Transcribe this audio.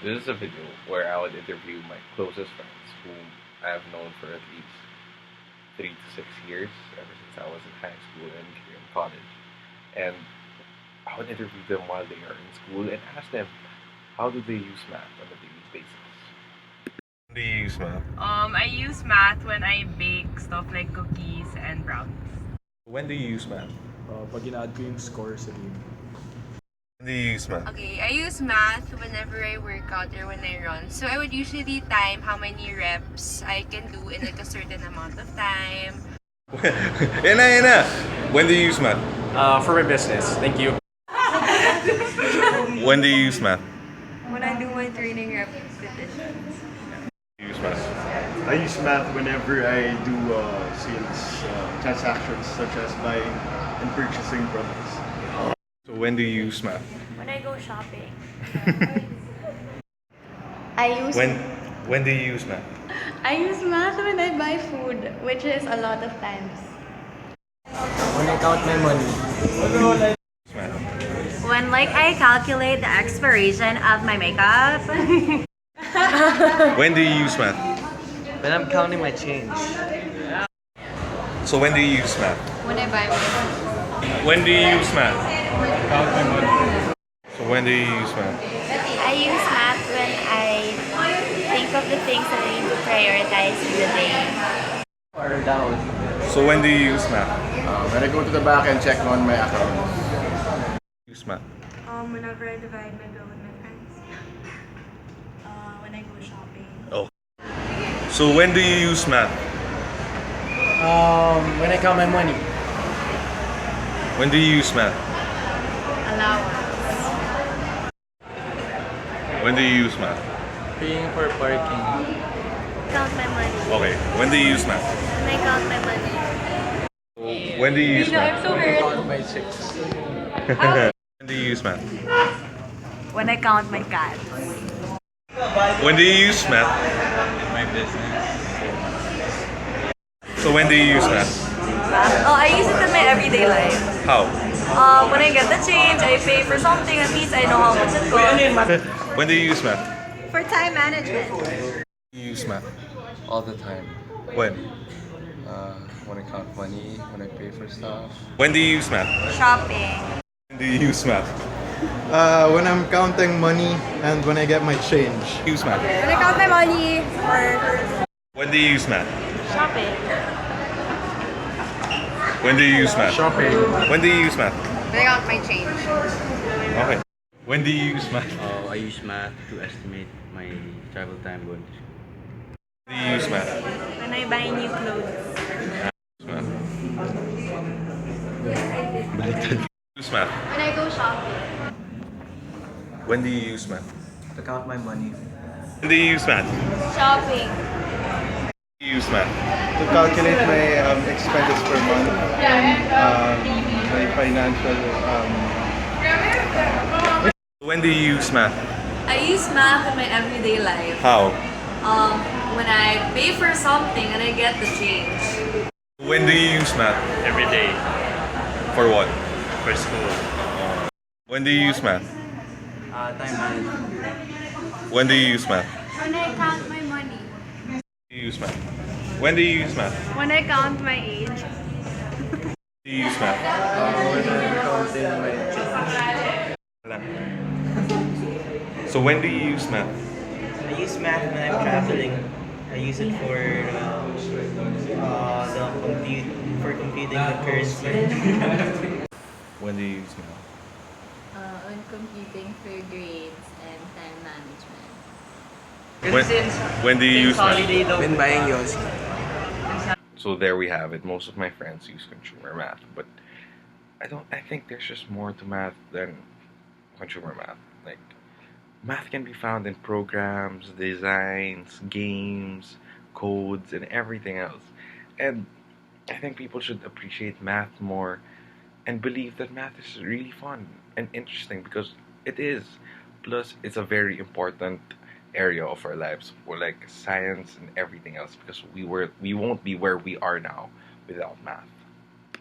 This is a video where I would interview my closest friends whom I have known for at least 3 to 6 years, ever since I was in high school and in college. And I would interview them while they are in school and ask them how do they use math on a daily basis. How do you use math? I use math when I bake stuff like cookies and brownies. When do you use math? Pag ina-add ko yung score sa game. When do you use math? Okay, I use math whenever I work out or when I run. So I would usually time how many reps I can do in like a certain amount of time. Yan na! When do you use math? For my business. Thank you. When do you use math? When I do my training repetitions. Use math. I use math whenever I do sales transactions such as buying and purchasing products. So when do you use math? When I go shopping. When do you use math? I use math when I buy food, which is a lot of times. When I count my money. When I calculate the expiration of my makeup. When do you use math? When I'm counting my change. So when do you use math? When I buy my When do you use math? Count my money. So when do you use math? I use math when I think of the things that I need to prioritize in the day. Or down. So when do you use math? When I go to the back and check on my account. Use math. Whenever I divide my bill with my friends. When I go shopping. Oh. So when do you use math? When I count my money. When do you use math? Allowance. When do you use math? Paying for parking. Count my money. Okay. When do you use math? When I count my money. When do you use math? so weird. Count my chicks. When do you use math? When I count my cats. When do you use math? My business. So when do you use math? Oh, I use it in my everyday life. How? When I get the change, I pay for something, at least I know how much it costs. When do you use math? For time management. You use math. All the time. When? When I count money, when I pay for stuff. When do you use math? Shopping. When do you use math? When I'm counting money and when I get my change. Use math. When I count my money. Or When do you use math? shopping. When do you use math? Shopping. When do you use math? When I count my change. Okay. When do you use math? I use math to estimate my travel time going to school. When do you use math? When I buy new clothes. Use math. Use math. When I go shopping. When do you use math? To count my money. When do you use math? Shopping. When do you use math? To calculate my expenses per month and my financial When do you use math? I use math in my everyday life. How? When I pay for something and I get the change. When do you use math? Every day For what? for school. When do you use math? Time management. When do you use math? When I count my money. When do you use math? When do you use math? When I count my age. When do you use math? When I'm counting my change. So when do you use math? I use math when I'm traveling. I use it for computing the currency. When do you use math? When computing for grades and time management. When do you use math? When buying yours. So there we have it. Most of my friends use consumer math, but I think there's just more to math than consumer math. Like, math can be found in programs, designs, games, codes, and everything else. And I think people should appreciate math more and believe that math is really fun and interesting, because it is. Plus, it's a very important area of our lives for like science and everything else, because we won't be where we are now without math.